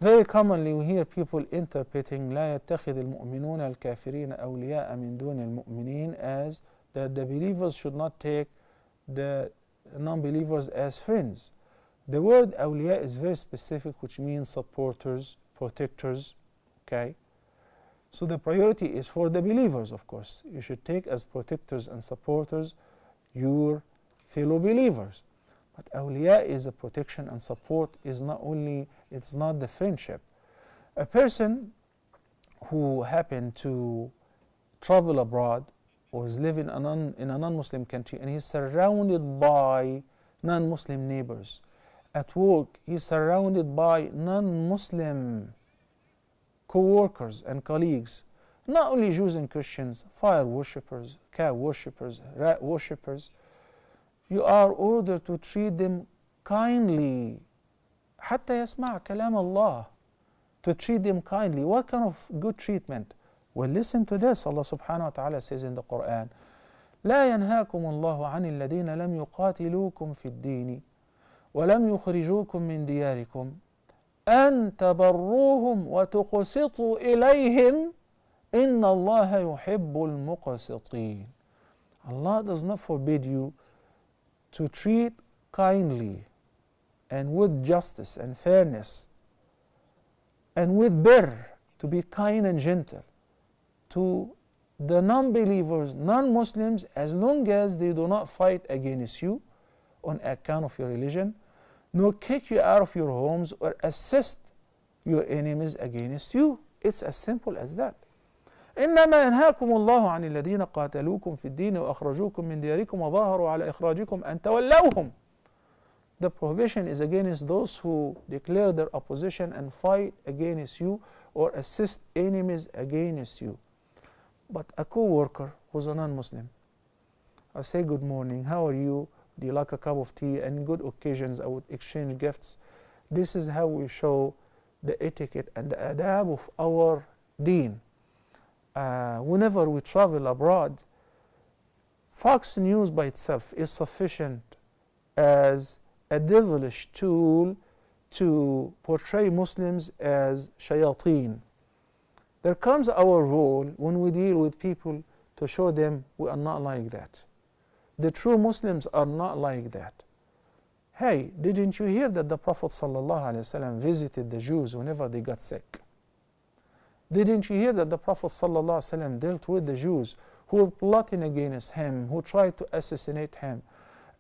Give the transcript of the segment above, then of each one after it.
Very commonly we hear people interpreting لا يتخذ المؤمنون الكافرين أولياء من دون المؤمنين as that the believers should not take the non-believers as friends. The word awliya is very specific, which means supporters, protectors, okay? So the priority is for the believers, of course. You should take as protectors and supporters your fellow believers. But awliya is a protection and support, is not only, it's not the friendship. A person who happened to travel abroad or is living in a non-Muslim country and he's surrounded by non-Muslim neighbors. At work, he's surrounded by non-Muslim co-workers and colleagues, not only Jews and Christians, fire worshippers, cow worshippers, rat worshippers. You are ordered to treat them kindly. حتى يسمع كلام الله. To treat them kindly. What kind of good treatment? Well, listen to this. Allah subhanahu wa ta'ala says in the Quran, لا ينهاكم الله عن الذين لم يقاتلوكم في الدين ولم يخرجوكم من دياركم أن تبروهم وتقسطوا إليهم إن الله يحب المقسطين. Allah does not forbid you to treat kindly and with justice and fairness and with birr, to be kind and gentle to the non-believers, non-Muslims, as long as they do not fight against you on account of your religion, nor kick you out of your homes or assist your enemies against you. It's as simple as that. إنما ينهاكم الله عن الذين قاتلوكم في الدين وأخرجوكم من دياركم وظاهروا على إخراجكم أن تولوهم. The prohibition is against those who declare their opposition and fight against you or assist enemies against you. But a co-worker who's a non-Muslim, I say good morning, how are you? Do you like a cup of tea? And good occasions I would exchange gifts. This is how we show the etiquette and the adab of our deen. Whenever we travel abroad, Fox News by itself is sufficient as a devilish tool to portray Muslims as shayateen. There comes our role when we deal with people to show them we are not like that. The true Muslims are not like that. Hey, didn't you hear that the Prophet ﷺ visited the Jews whenever they got sick? Didn't you hear that the Prophet ﷺ dealt with the Jews who were plotting against him, who tried to assassinate him?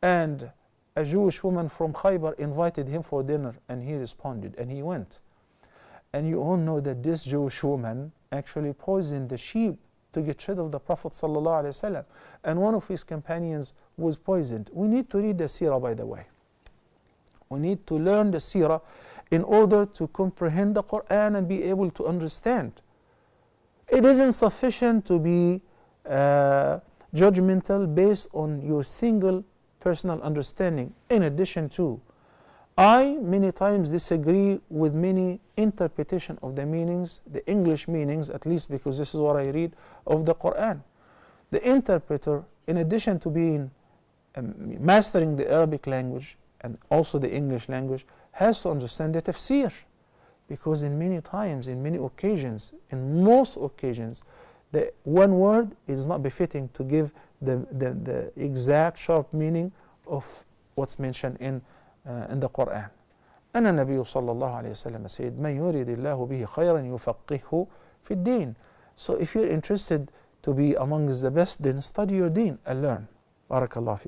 And a Jewish woman from Khaybar invited him for dinner and he responded and he went. And you all know that this Jewish woman actually poisoned the sheep to get rid of the Prophet ﷺ. And one of his companions was poisoned. We need to read the seerah, by the way. We need to learn the seerah in order to comprehend the Quran and be able to understand. It isn't sufficient to be judgmental based on your single personal understanding. In addition to, I many times disagree with many interpretation of the meanings, the English meanings, at least because this is what I read, of the Quran. The interpreter, in addition to being mastering the Arabic language and also the English language, has to understand the tafsir, because in many times, in many occasions, in most occasions, the one word is not befitting to give the exact sharp meaning of what's mentioned in the Quran. أن النبي صلى الله عليه وسلم said من يريد الله به خيرا يفقهه في الدين. So if you're interested to be amongst the best, then study your deen and learn. بارك الله فيك.